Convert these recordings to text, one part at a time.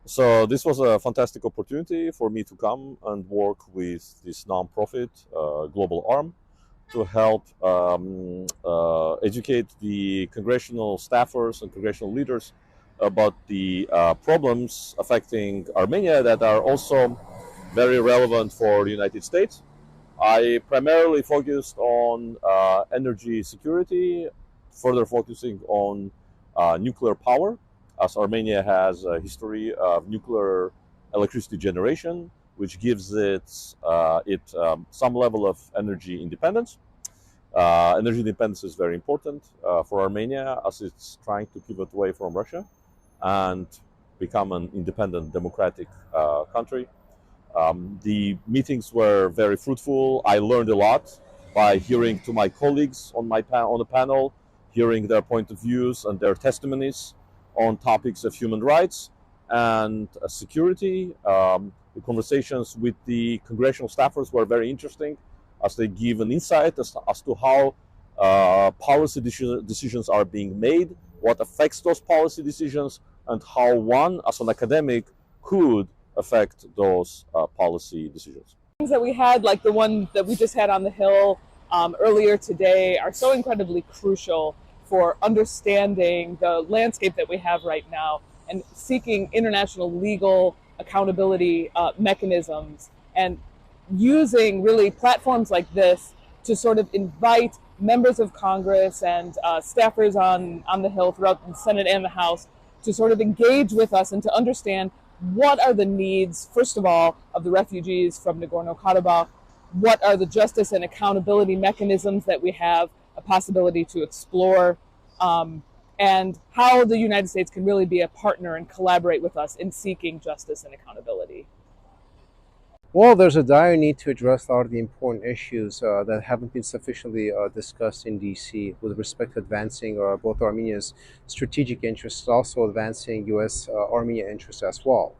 So this was a fantastic opportunity for me to come and work with this nonprofit global arm to help educate the congressional staffers and congressional leaders about the problems affecting Armenia that are also very relevant for the United States. I primarily focused on energy security, further focusing on nuclear power, as Armenia has a history of nuclear electricity generation, which gives it some level of energy independence. Energy independence is very important for Armenia as it's trying to pivot away from Russia and become an independent democratic country. The meetings were very fruitful. I learned a lot by hearing to my colleagues on the panel, hearing their point of views and their testimonies on topics of human rights and security. The conversations with the congressional staffers were very interesting as they give an insight as to how policy decisions are being made, what affects those policy decisions, and how one, as an academic, could affect those policy decisions. Things that we had, like the one that we just had on the Hill earlier today, are so incredibly crucial for understanding the landscape that we have right now and seeking international legal accountability mechanisms, and using really platforms like this to sort of invite members of Congress and staffers on the Hill throughout the Senate and the House to sort of engage with us and to understand what are the needs, first of all, of the refugees from Nagorno-Karabakh, what are the justice and accountability mechanisms that we have a possibility to explore, and how the United States can really be a partner and collaborate with us in seeking justice and accountability. Well, there's a dire need to address a lot of the important issues that haven't been sufficiently discussed in D.C. with respect to advancing both Armenia's strategic interests, also advancing U.S. Armenia interests as well.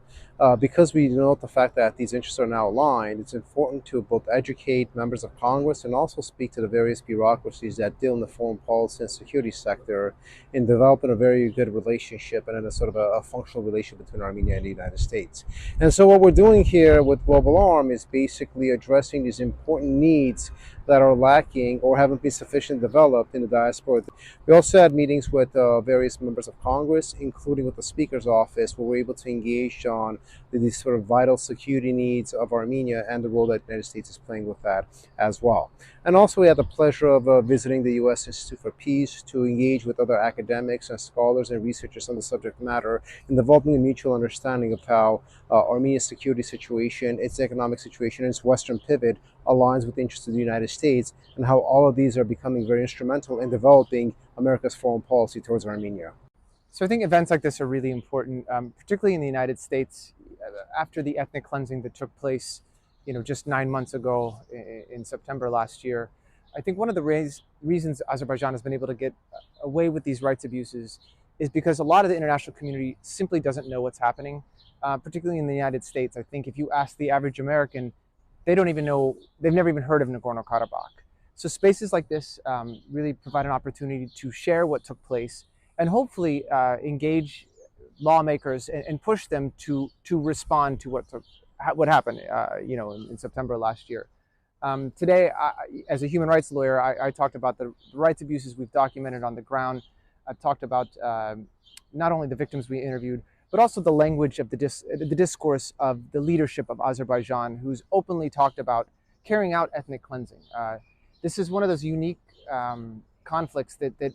Because we note the fact that these interests are now aligned, it's important to both educate members of Congress and also speak to the various bureaucracies that deal in the foreign policy and security sector in developing a very good relationship and in a sort of a functional relationship between Armenia and the United States. And so what we're doing here with Global Arm is basically addressing these important needs that are lacking or haven't been sufficiently developed in the diaspora. We also had meetings with various members of Congress, including with the Speaker's office, where we're able to engage on these sort of vital security needs of Armenia and the role that the United States is playing with that as well. And also we had the pleasure of visiting the U.S. Institute for Peace to engage with other academics and scholars and researchers on the subject matter in developing a mutual understanding of how Armenia's security situation, its economic situation, and its Western pivot aligns with the interests of the United States, and how all of these are becoming very instrumental in developing America's foreign policy towards Armenia. So I think events like this are really important, particularly in the United States. After the ethnic cleansing that took place, just 9 months ago in September last year, I think one of the reasons Azerbaijan has been able to get away with these rights abuses is because a lot of the international community simply doesn't know what's happening, particularly in the United States. I think if you ask the average American, they don't even know, they've never even heard of Nagorno-Karabakh. So spaces like this really provide an opportunity to share what took place and hopefully engage lawmakers and push them to respond to what happened in September last year. Today, as a human rights lawyer, I talked about the rights abuses we've documented on the ground. I've talked about not only the victims we interviewed, but also the language of the discourse of the leadership of Azerbaijan, who's openly talked about carrying out ethnic cleansing. This is one of those unique conflicts that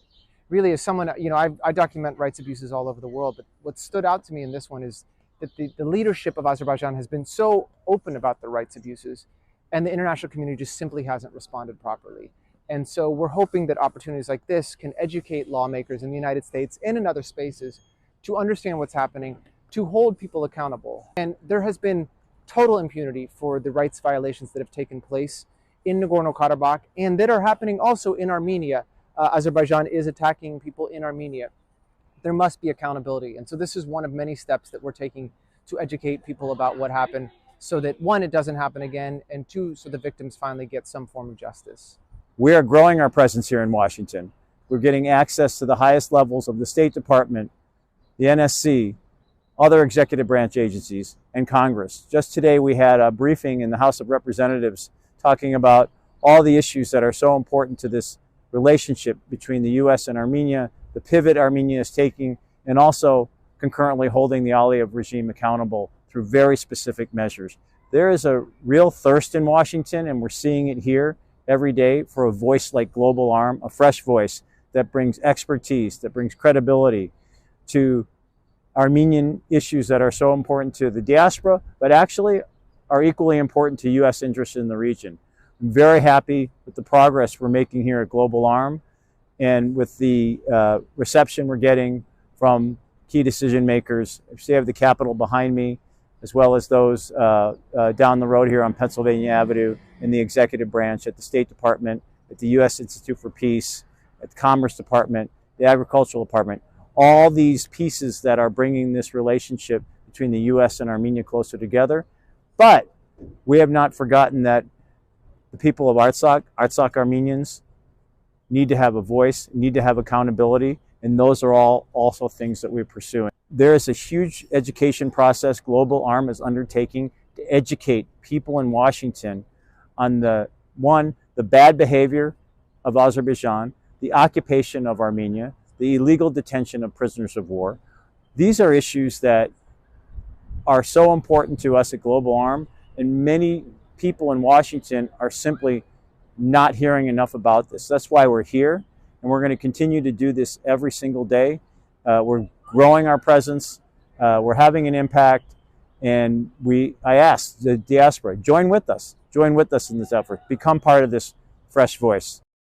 really, as someone, I document rights abuses all over the world, but what stood out to me in this one is that the leadership of Azerbaijan has been so open about the rights abuses, and the international community just simply hasn't responded properly. And so we're hoping that opportunities like this can educate lawmakers in the United States and in other spaces to understand what's happening, to hold people accountable. And there has been total impunity for the rights violations that have taken place in Nagorno-Karabakh and that are happening also in Armenia. Azerbaijan is attacking people in Armenia. There must be accountability. And so this is one of many steps that we're taking to educate people about what happened so that, one, it doesn't happen again, and two, so the victims finally get some form of justice. We are growing our presence here in Washington. We're getting access to the highest levels of the State Department, the NSC, other executive branch agencies, and Congress. Just today we had a briefing in the House of Representatives talking about all the issues that are so important to this relationship between the U.S. and Armenia, the pivot Armenia is taking, and also concurrently holding the Aliyev regime accountable through very specific measures. There is a real thirst in Washington, and we're seeing it here every day, for a voice like Global Arm, a fresh voice that brings expertise, that brings credibility to Armenian issues that are so important to the diaspora, but actually are equally important to U.S. interests in the region. I'm very happy with the progress we're making here at Global Arm, and with the reception we're getting from key decision makers. I have the Capitol behind me, as well as those down the road here on Pennsylvania Avenue, in the executive branch, at the State Department, at the U.S. Institute for Peace, at the Commerce Department, the Agricultural Department. All these pieces that are bringing this relationship between the U.S. and Armenia closer together. But we have not forgotten that the people of Artsakh Armenians, need to have a voice, need to have accountability, and those are all also things that we're pursuing. There is a huge education process Global Arm is undertaking to educate people in Washington on the bad behavior of Azerbaijan, the occupation of Armenia, the illegal detention of prisoners of war. These are issues that are so important to us at Global Arm, and many people in Washington are simply not hearing enough about this. That's why we're here, and we're going to continue to do this every single day. We're growing our presence, we're having an impact, and I ask the diaspora, join with us in this effort, become part of this fresh voice.